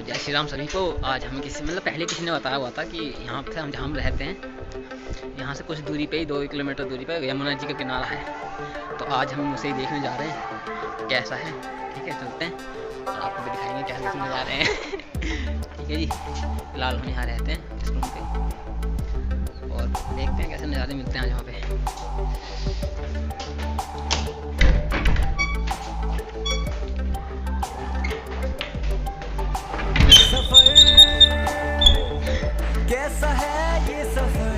जय श्री राम सभी को। आज हमें पहले किसी ने बताया हुआ था कि यहाँ पे हम जहाँ रहते हैं यहाँ से कुछ दूरी पे ही 2 किलोमीटर दूरी पे यमुना जी का किनारा है। तो आज हम उसे ही देखने जा रहे हैं कैसा है। ठीक है, चलते हैं और आपको भी दिखाएंगे कैसे देखने जा रहे हैं। ठीक है जी, फिलहाल हम यहाँ रहते हैं इस रूम पे और देखते हैं कैसे नज़ारे मिलते हैं आज यहाँ पे। कैसा है ये सफर,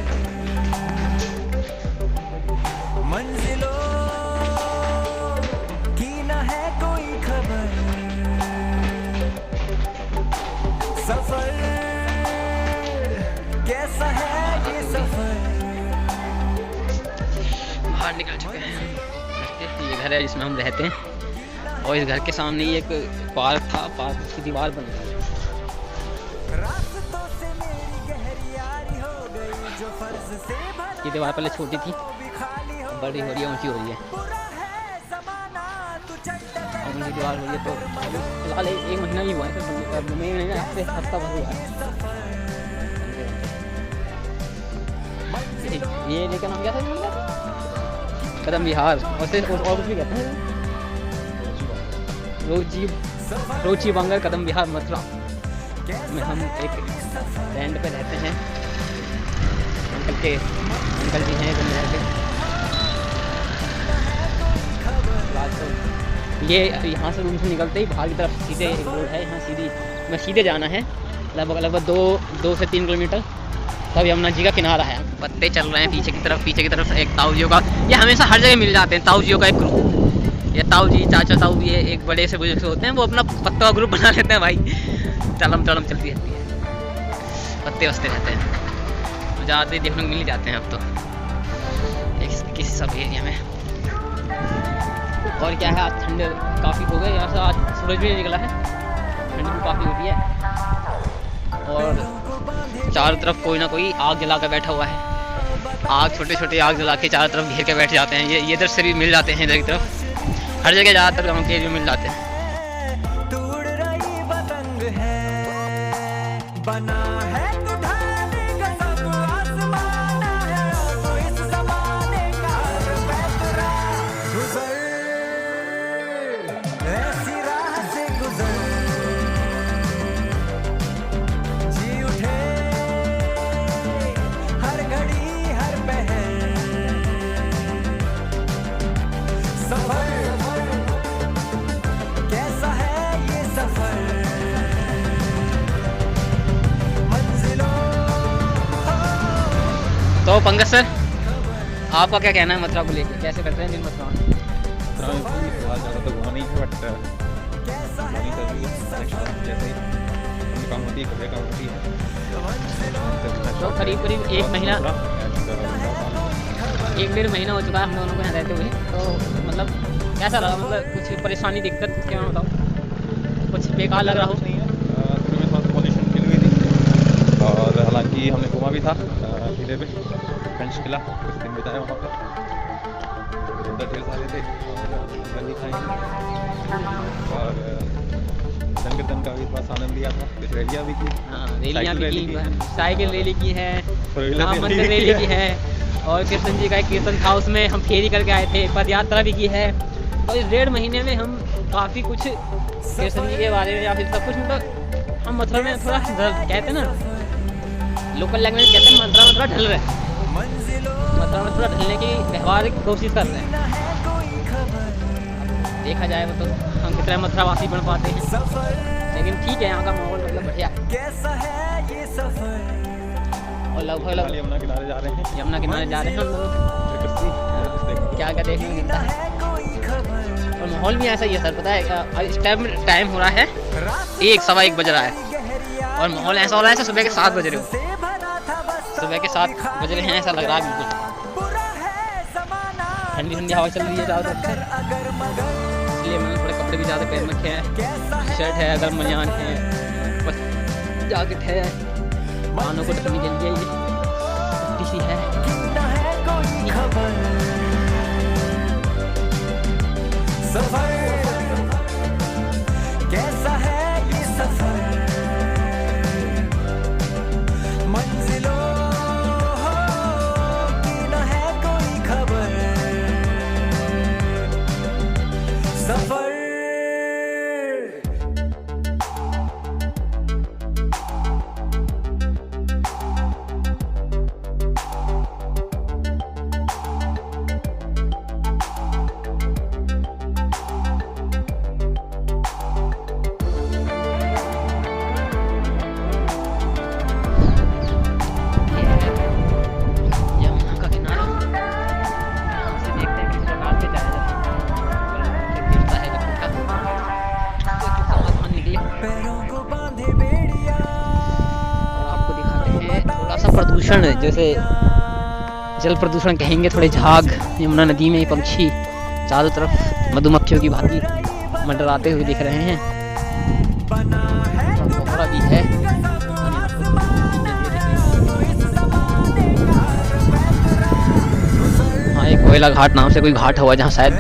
मंजिलों की न है कोई खबर। सफर कैसा है ये सफर। बाहर निकल चुके हैं। ये घर है जिसमें हम रहते हैं और इस घर के सामने ही एक पार्क था। पार्क की दीवार बन गई। ये दीवार पहले छोटी थी, बड़ी हो रही है, ऊंची हो रही है और ऊंची दीवार हो रही है। तो फिलहाल 1 महीना ही हुआ है, तो महीने हफ्ता भर हुआ है। ये लेकर नाम क्या था? कदम विहार और कुछ भी कहते हैं, रोची बांगर कदम विहार मथुरा में हम एक लैंड पे रहते हैं। अंकल जी हैं ये यहाँ से रूम से निकलते ही बाहर की तरफ सीधे एक रोड है, यहाँ सीधे जाना है लगभग 2 से 3 किलोमीटर, तब यमुना जी का किनारा है। पत्ते चल रहे हैं पीछे की तरफ एक ताऊजियों का, ये हमेशा हर जगह मिल जाते हैं। ताऊजियों का एक ग्रुप, ये ताऊ जी चाचा ताऊ ये एक बड़े से बुजुर्ग होते हैं, वो अपना पत्तों का ग्रुप बना लेते हैं भाई। चलम चलती रहती है, पत्ते वस्ते रहते हैं, ज़्यादा देखने को मिल ही जाते हैं अब तो किसी सब एरिया में। और क्या है, आज ठंड काफ़ी हो गई, यहाँ से आज सूरज भी निकला है, ठंड भी काफ़ी हो रही है और चारों तरफ कोई ना कोई आग जला कर बैठा हुआ है। आग छोटे आग जला के चारों तरफ घेर के बैठ जाते हैं। ये इधर से भी मिल जाते हैं, इधर की तरफ हर जगह ज़्यादातर गाँव के एरिया में मिल जाते हैं। बना है तो पंकज सर, आपका क्या कहना है मथुरा को लेकर? कैसे करते हैं दिन मथुरा में? ज़्यादा तो घुमा नहीं है, बट काम होती है, कपड़े काम होती है। तो करीब 1 महीना 1-1.5 महीना हो चुका है हम दोनों को यहाँ रहते हुए। तो मतलब कैसा लगा? मतलब कुछ परेशानी दिक्कत क्या बताओ, कुछ बेकार लग रहा हो? नहीं है, में थोड़ा पॉल्यूशन फील हुई थी और हालांकि हमने घुमा भी था किले पे, फ्रेंच किला, कुछ दिन बिताए वहाँ पे, उधर ढेर सारे थे गंदी खाएंगे और संकीर्तन का भी थोड़ा आनंद लिया था। कुछ रैलियाँ भी की, रैलियाँ भी की, साइकिल रैली की है, राम मंदिर रैली की है और कृष्ण जी का एक कीर्तन था, उसमें हम फेरी करके आए थे, पद यात्रा भी की है। और इस 1.5 महीने में हम काफ़ी कुछ कृष्ण जी के बारे में या फिर सब कुछ, मतलब हम मथुरा में थोड़ा कहते हैं ना, लोकल लैंग्वेज कहते हैं मथुरा में थोड़ा ढल रहे हैं, मथुरा में थोड़ा ढलने की व्यवहारिक कोशिश कर रहे हैं। देखा जाए तो हम कितना मथुरावासी बन पाते हैं, लेकिन ठीक है, यहाँ का माहौल मतलब बढ़िया है। और लगभग यमुना किनारे जा रहे हैं, यमुना किनारे जा रहे हैं हम लोग। क्या देखने को मिलता है और माहौल भी ऐसा ही है सर, पता है इस टाइम हो रहा है 1-1:15 बज रहा है और माहौल ऐसा हो रहा है जैसे सुबह के 7 बज रहे हो, सुबह के 7 बज रहे हैं ऐसा लग रहा है बिल्कुल। ठंडी हवा चल रही है ज़्यादा, इसलिए मैंने थोड़े कपड़े भी ज़्यादा पहन रखे हैं, शर्ट है, अगर मजान है, बस जैकेट है, कानों को ढकने के लिए ये पट्टी सी है। सफर कैसा है ये सफर। प्रदूषण, जैसे जल प्रदूषण कहेंगे, थोड़े झाग यमुना नदी में पंछी चारों तरफ मधुमक्खियों की भांति मंडराते हुए दिख रहे हैं। थोड़ा भी है हाँ, एक कोयला घाट नाम से कोई घाट हुआ जहाँ शायद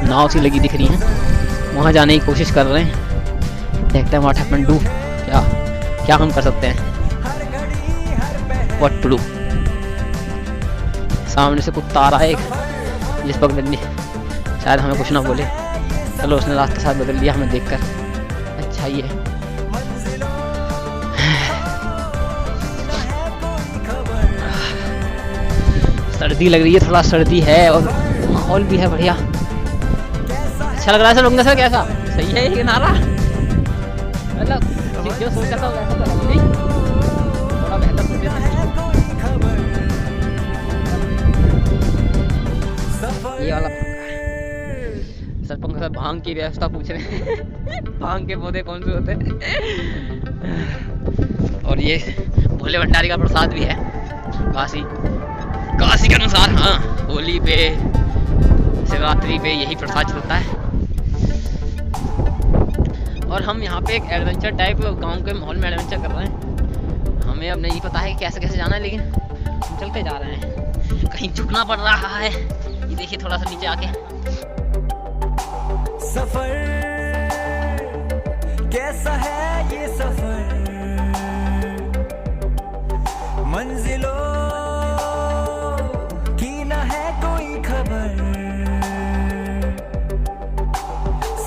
नाव सी लगी दिख रही है, वहाँ जाने की कोशिश कर रहे हैं। देखते हैं व्हाट हैपन टू, क्या हम कर सकते हैं, व्हाट टू डू। सामने से कुत्ता आ रहा है एक, जिस पकड़ने शायद हमें कुछ ना बोले। चलो उसने रास्ता साथ बदल लिया हमें देखकर। अच्छा ये सर्दी लग रही है, थोड़ा सर्दी है और माहौल भी है बढ़िया। अच्छा लग रहा है सब लोगों का। कैसा सही है ये नारा, मतलब जो सोचा था वैसा तो नहीं, थोड़ा बेहतर सोचे ये वाला सरपंच साहब भांग की व्यवस्था पूछ रहे हैं। भांग के पौधे कौन से होते हैं। और ये भोले भंडारी का प्रसाद भी है, काशी के अनुसार। हाँ, होली पे शिवरात्रि पे यही प्रसाद चलता है। और हम यहाँ पे एक एडवेंचर टाइप गांव के माहौल में एडवेंचर कर रहे हैं। हमें अब नहीं पता है कि कैसे कैसे जाना है, लेकिन हम चलते जा रहे हैं। कहीं झुकना पड़ रहा है, ये देखिए थोड़ा सा नीचे आके। सफर कैसा है ये सफर, मंजिलों की न है कोई खबर।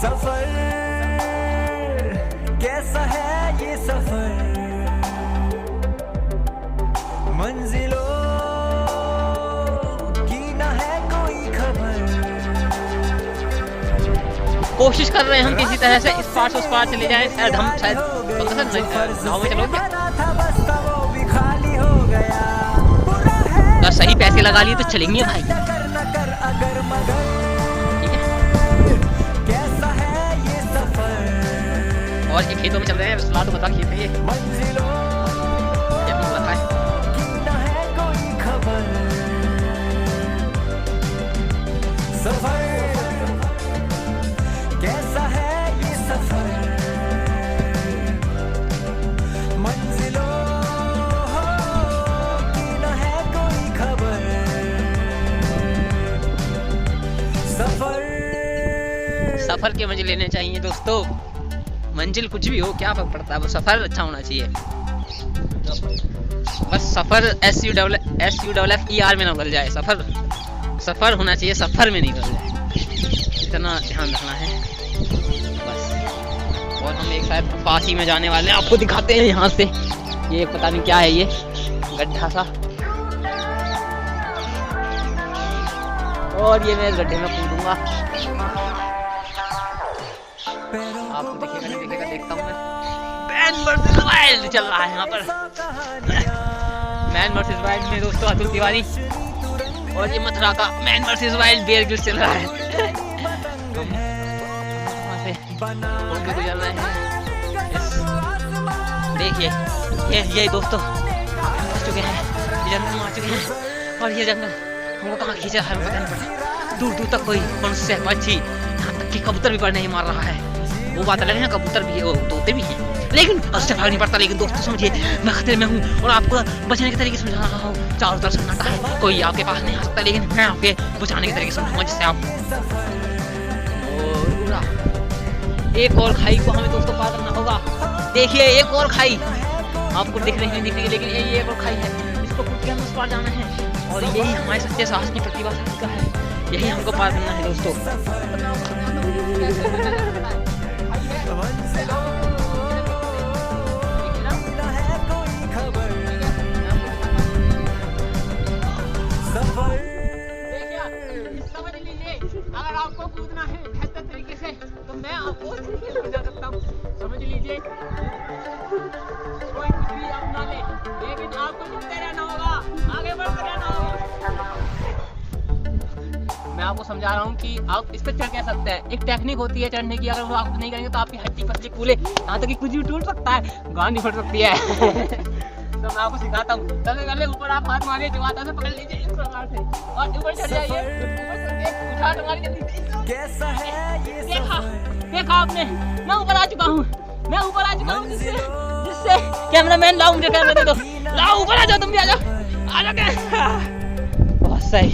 सफर कैसा है ये सफर, मंजिलों की न है कोई खबर। कोशिश कर रहे हैं हम किसी तरह से इस पार से उस पार चले जाएं। शायद हम शायद गाँव में चलोगे, अगर सही पैसे लगा लिए तो चलेंगे भाई। और ये खेतों में चल रहे हैं, सलाह तो बता खेत है ये पता है। सफर कैसा है ये सफर, मंजिलों की न है कोई खबर। सफर के मजे लेने चाहिए दोस्तों। मंजिल कुछ भी हो, क्या फर्क पड़ता है, वो सफर अच्छा होना चाहिए। बस सफर SUFFER में ना गल जाए, सफर होना चाहिए, सफर में नहीं गल जाए, इतना ध्यान रखना है बस। और हम एक शायद फांसी में जाने वाले हैं, आपको दिखाते हैं यहाँ से। ये पता नहीं क्या है, ये गड्ढा सा, और ये मैं इस गड्ढे में कूदूंगा। आपको दिखेगा देखता हूँ मैं। मैन वर्सेस वाइल्ड चल रहा है यहाँ पर। मैन वर्सेस वाइल्ड में दोस्तों अतुल तिवारी, और ये मथुरा का Man versus Wild Bear Grylls चल रहा है। हम वहाँ से होके गुजर रहे हैं। देखिए ये दोस्तों फंस चुके हैं, जंगल में आ चुके हैं। और ये जंगल हमको कहाँ खींच रहा है पता नहीं पड़ा। दूर दूर तक कोई मनुष्य पक्षी, यहाँ तक कि कबूतर भी पर नहीं मार रहा है। वो बात अलग है, कबूतर भी है, वो तोते भी हैं, लेकिन उससे फर्क नहीं पड़ता। लेकिन दोस्तों समझिए, मैं खतरे में हूँ और आपको बचने के तरीके समझा रहा हूँ। चारों तरफ सन्नाटा है, कोई आपके पास नहीं आ सकता, लेकिन मैं आपके बचाने के तरीके समझाऊंगा, जिससे आप एक और खाई को हमें दोस्तों पार करना होगा। देखिए एक और खाई आपको दिख रही है, लेकिन ये एक और खाई है, इसको कुछ हम उस पार जाना है। और यही हमारे सच्चे साहस की प्रतिभा का है, यही हमको पार करना है दोस्तों। अगर आपको कूदना है बेहतर तरीके से तो मैं आपको समझा सकता हूँ, समझ लीजिए। कोई कुछ भी अपना ले, लेकिन आपको चलते रहना होगा, आगे बढ़ते रहना होगा। मैं आपको समझा रहा हूँ कि आप इस पर चढ़ कह सकते हैं। एक टेक्निक होती है चढ़ने की, अगर वो आप नहीं करेंगे तो आपकी हड्डी पसली कूले, यहाँ तक कि कुछ भी टूट सकता है, गांड भी फट सकती है। तो मैं आपको सिखाता हूँ। सबसे पहले ऊपर आप हाथ मारिए, जो हाथ से पकड़ लीजिए इस प्रकार से और ऊपर चढ़ जाइए। ऊपर चढ़ के उठाट मारिए जल्दी से। कैसा है ये देखा सफर देखा आपने, मैं ऊपर आ चुका हूँ, मैं ऊपर आ चुका हूँ। जिससे कैमरामैन लाओ, मुझे कैमरा दे दो, लाओ ऊपर आ जाओ, तुम भी आ जाओ, आ जाओ। बहुत सही,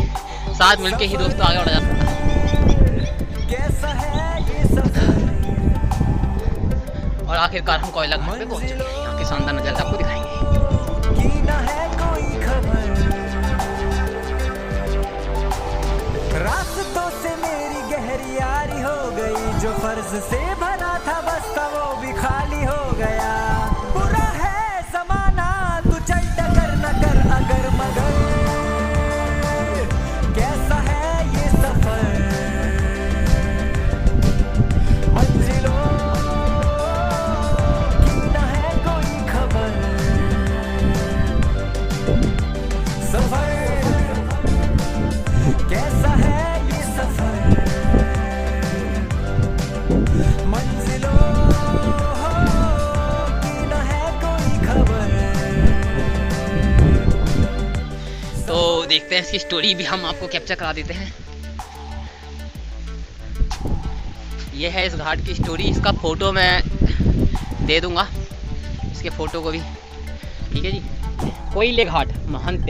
साथ मिलके ही दोस्तों आगे बढ़ा जा सकता है। कैसा है ये सफर और आखिरकार हम कोयला घाट पे पहुंच चुके हैं। यहाँ के शानदार नजारे आपको दिखाएंगे। की ना है कोई खबर, रास्तों से मेरी गहरी यारी हो गई, जो फर्ज से भरा था बस्ता वो भी खाली हो गया। बुरा है जमाना तू चल टकर न कर अगर मगर, कैसा है ये सफर मंजिलों की ना है कोई खबर। सफर कैसा है ये सफर मंजिलों की ना है कोई खबर। तो देखते हैं इसकी स्टोरी भी हम आपको कैप्चर करा देते हैं। ये है इस घाट की स्टोरी, इसका फोटो मैं दे दूंगा, इसके फोटो को भी, ठीक है जी। कोयले घाट महंत,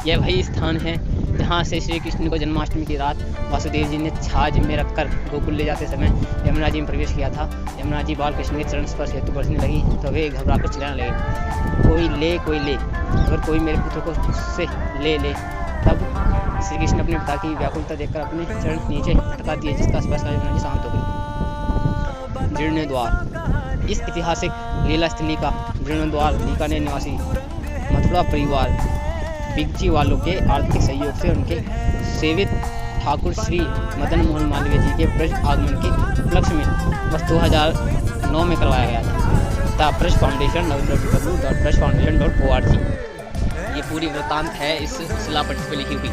यह वही स्थान है जहाँ से श्री कृष्ण को जन्माष्टमी की रात वासुदेव जी ने छाछ में रखकर गोकुल ले जाते समय यमुना जी में प्रवेश किया था। यमुना जी बाल कृष्ण के चरण स्पर्श हेतु बरसने लगी तो वे घबराकर चिल्लाने लगे, कोई ले, अगर कोई मेरे पुत्र को उससे ले ले। तब श्री कृष्ण अपने पिता की व्याकुलता देखकर अपने चरण नीचे हटा दिए, जिसका स्पर्श यमुना जी शांत हो गई। जीर्णोद्वार, इस ऐतिहासिक लीला स्थली का जीर्णोद्वार बीकानेर निवासी मथुरा परिवार बिगची वालों के आर्थिक सहयोग से उनके सेवित ठाकुर श्री मदन मोहन मालवीय जी के ब्रज आगमन के उपलक्ष्य में वर्ष 2009 में करवाया गया था। The Braj foundation www.brajfoundation.org। ये पूरी वृत्तांत है इस शिलापट्ट पर लिखी हुई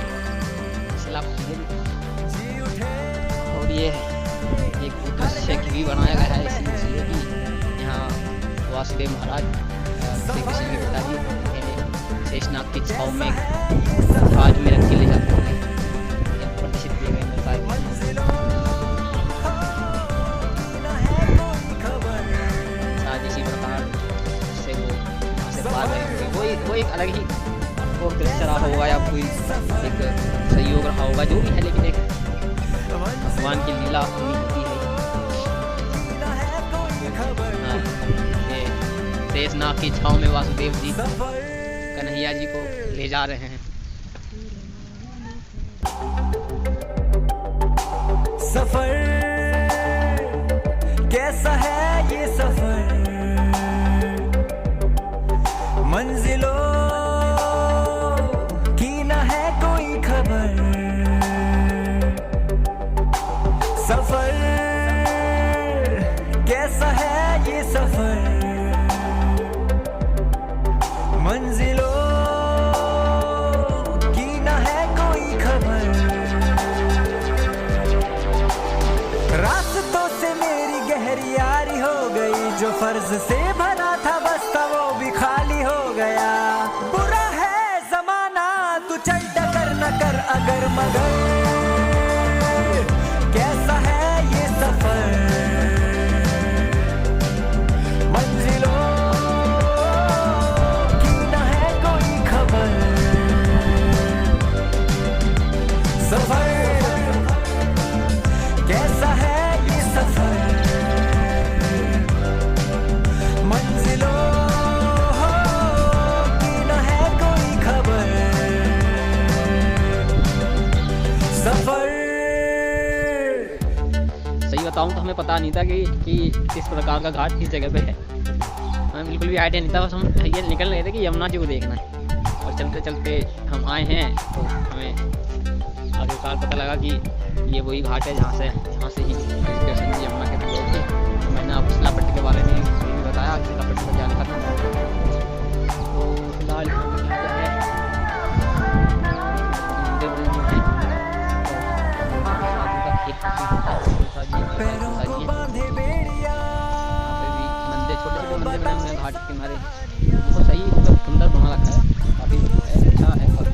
और ये एक दृश्य भी बनाया गया है इसलिए कि यहाँ वासुदेव महाराज श्री कृष्ण के पिताजी शेषनाग की छाव में छाछ में रख के ले जाते हैं, प्रदर्शित किए गए नजारे। शायद इसी प्रकार से वो यहाँ से पार करेंगे, वो एक अलग ही वो दृश्य रहा होगा या कोई एक सहयोग रहा होगा, जो भी है, लेकिन एक भगवान की लीला होती है। ये शेषनाग की छाव में वासुदेव जी कन्हैया जी को ले जा रहे हैं। सफर कैसा है ये सफर मंजिलों की ना है कोई खबर। सफर कैसा है ये सफर मंजिलों की ना है कोई खबर। रास्तों से मेरी गहरी यारी हो गई, जो फर्ज से भरा था बस्ता वो भी खाली हो गया। बुरा है जमाना तू चल टकर न कर अगर मगर, कैसा है ये सफर मंजिलों सफर कैसा है ये सफर मंजिलों की ना है कोई खबर। सफर सही बताऊं तो हमें पता नहीं था कि इस प्रकार का घाट किस जगह पे है, हमें बिल्कुल भी आइडिया नहीं था। बस हम ये निकल रहे थे कि यमुना जी को देखना है और चलते चलते हम आए हैं तो हमें आखिरकार पता लगा कि ये वही घाट है जहाँ से ही कृष्ण जी यमुना के गए थे। मैंने आपको शिलापट्ट के बारे में भी बताया, शिलापट्ट पर जाने का था। तो फिलहाल यहाँ पे क्या है, मंदिर बने हुए हैं, साधु का खेत पैरों को बांधे बेड़िया, मंदिर, छोटे छोटे मंदिर बने हुए हैं घाट के किनारे, बहुत सही सही मतलब सुंदर बना रखा है, काफ़ी अच्छा है। और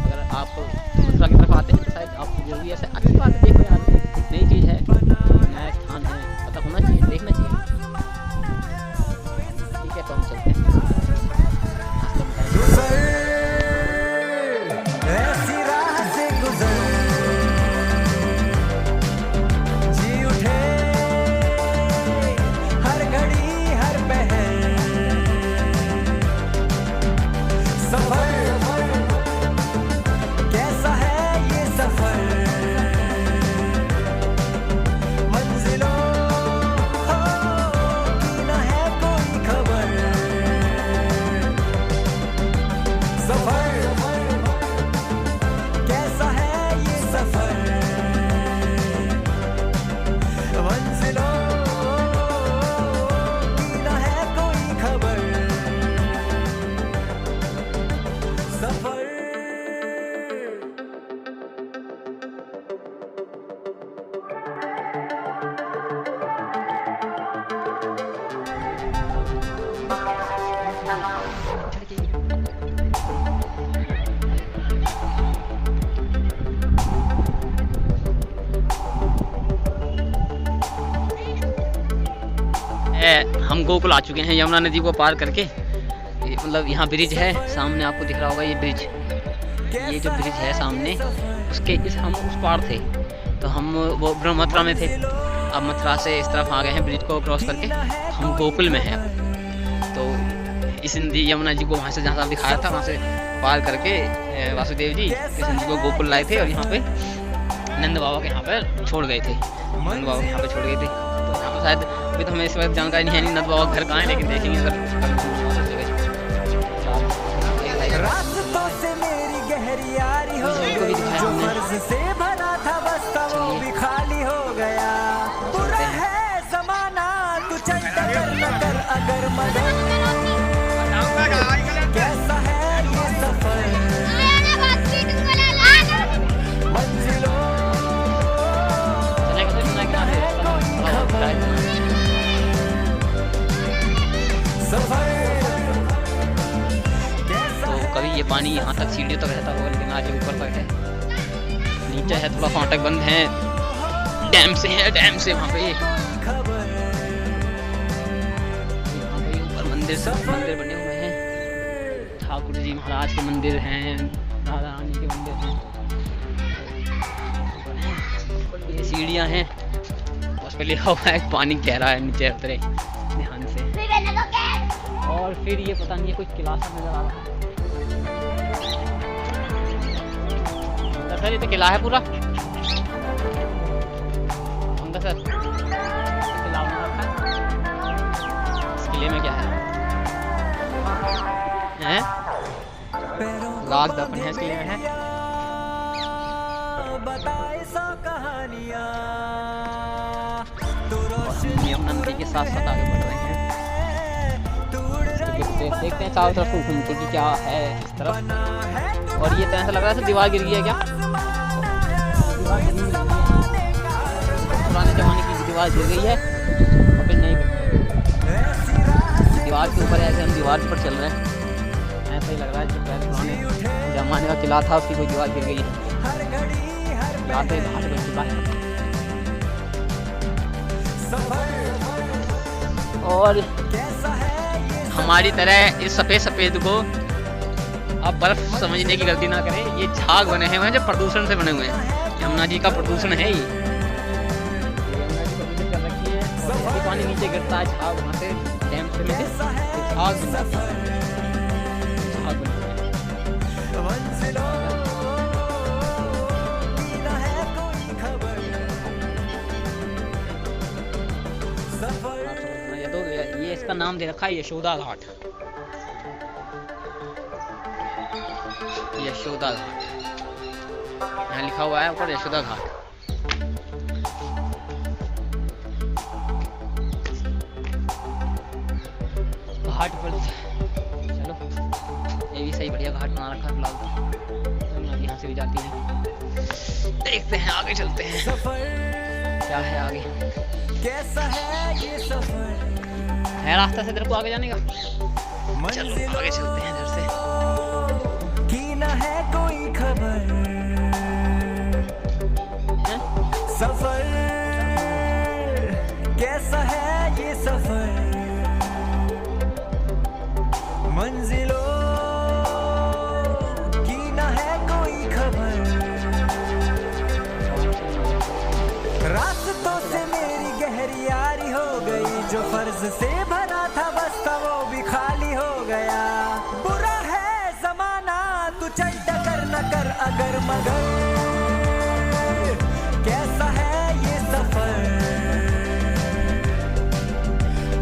अगर आप मथुरा की तरफ आते हैं तो शायद आपको जरूरी ऐसा अच्छी बात है, देखो यार एक नई चीज़ है, नया स्थान है, पता होना चाहिए, देखना चाहिए। ठीक है, तो हम चलते हैं। ऐसी राह से गुजर, जी उठे हर घड़ी हर पहर, सफर कैसा है ये सफर, मंजिलों की न है कोई खबर, सफर कैसा है ये सफर, मंजिलों की न है कोई खबर, सफर हम गोकुल आ चुके हैं यमुना नदी को पार करके। ये मतलब यहाँ ब्रिज है, सामने आपको दिख रहा होगा ये ब्रिज, ये जो ब्रिज है सामने, उसके हम उस पार थे, तो हम वो मथुरा में थे। अब मथुरा से इस तरफ आ गए हैं, ब्रिज को क्रॉस करके हम गोकुल में हैं। तो इस नदी यमुना जी को वहाँ से जहाँ दिखाया था वहाँ से पार करके वासुदेव जी कृष्ण जी को गोकुल लाए थे और यहाँ पे नंद बाबा के यहाँ पर छोड़ गए थे, नंद बाबा के यहाँ पे छोड़ गए थे। तो यहाँ पर शायद अभी तो हमें इस वक्त जानकारी नहीं है नहीं नंद बाबा घर कहाँ है, लेकिन देखेंगे अगर रास्तों से मेरी गहरी यारी हो गई, जो फर्ज से भरा था बस्ता वो भी खाली हो गया, बुरा है जमाना तू चल कर न कर अगर मगर, कैसा है ये सफर, मंजिलों सफर तो कभी ये पानी यहाँ तक सीढ़ियों तक रहता होगा, लेकिन आज ये ऊपर तक है। नीचे है थोड़ा फाटक बंद है, डैम से है, डैम से वहाँ पे ऊपर मंदिर बने हुए हैं, ठाकुर जी महाराज के मंदिर हैं, राधा रानी के मंदिर हैं, ये सीढ़ियाँ हैं, उस पर लिखा हुआ है पानी गहरा है, नीचे उतरे ध्यान से। और फिर ये पता नहीं है कोई किला सा नजर आ रहा है, सर ये तो किला है पूरा अंदर सर, किला बना रखा है। इस किले में क्या है, लाख दफन है इस किले में है। बताए सौ कहानियां तो यमुना नदी के साथ साथ आगे बढ़ रहे हैं, देखते हैं चारों तरफ घूम के कि क्या है इस तरफ। और ये तो ऐसा लग रहा है दीवार गिर गई है क्या, पुराने जमाने की दीवार गिर गई है और फिर नहीं दीवार के ऊपर, ऐसे हम दीवार पर चल रहे हैं, ऐसा ही लग रहा है जो पुराने जमाने का किला था उसकी कोई दीवार गिर गई है, और हमारी तरह इस सफ़ेद को आप बर्फ समझने की गलती ना करें, ये झाग बने हैं जो प्रदूषण से बने हुए हैं, यमुना जी का प्रदूषण है ये, यमुना जी प्रदूषण कर रखी है, और पानी नीचे गिरता है, झाग वहाँ से डैम से लेके झाग बनता है, झाग बनता है। ये इसका नाम दे रखा है यशोदा घाट, यशोदा घाट यहाँ लिखा हुआ है ऊपर यशोदा घाट। घाट पर चलो, ये भी सही बढ़िया घाट बना रखा है फिलहाल, तो यहाँ से भी जाती है, देखते हैं आगे चलते हैं क्या है आगे। कैसा है ये सफर, है रास्ता से तेरे को आगे जाने का? चलो आगे चलते हैं इधर से। की न है कोई खबर, हैं? सफर कैसा है ये सफर, मंजिलों की न है कोई खबर, रास्तों से मेरी गहरी यारी हो गई, जो फर्ज से भरा था बस्ता वो भी खाली हो गया। बुरा है जमाना तू चल डगर न कर अगर मगर, कैसा है ये सफर,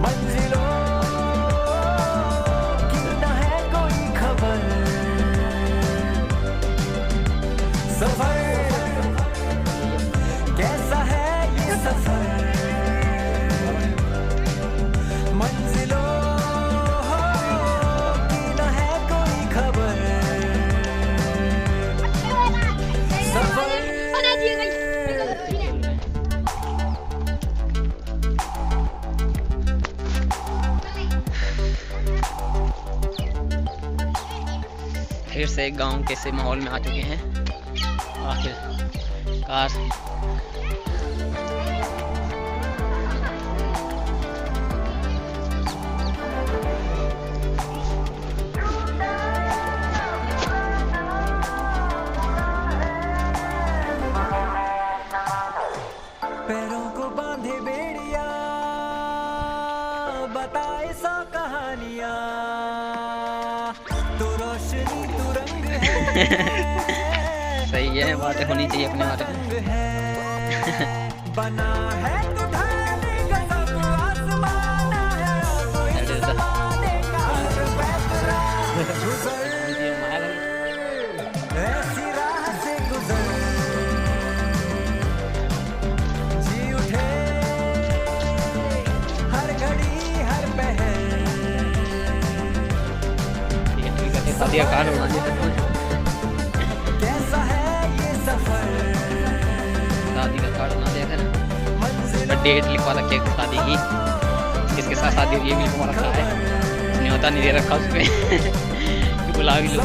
मंजिलों की न है कोई खबर, सफर कैसा है ये सफर, मंजिलों की न है कोई खबर, सफर फिर से गांव के से माहौल में आ चुके हैं। आखिरकार पैरों को बांधे बेड़िया, बताए सौ कहानियां, तो रोशनी तू रंग है सही है, बातें होनी चाहिए अपने बारे में। रंग है बना है तू ढाले गजब आसमाना है, कोई जमाने का हर पैतरा गुजर, ऐसी राह से गुजर, जी उठे हर घड़ी हर पहर, शादी का कार्ड बना दिया, कैसा है ये सफर, शादी का कार्ड बना दिया था, डेट लिखवा रखी है शादी की, किसके साथ शादी हुई है भी लिखवा रखा है, न्योता नहीं दे रखा उसमें बुला भी लो।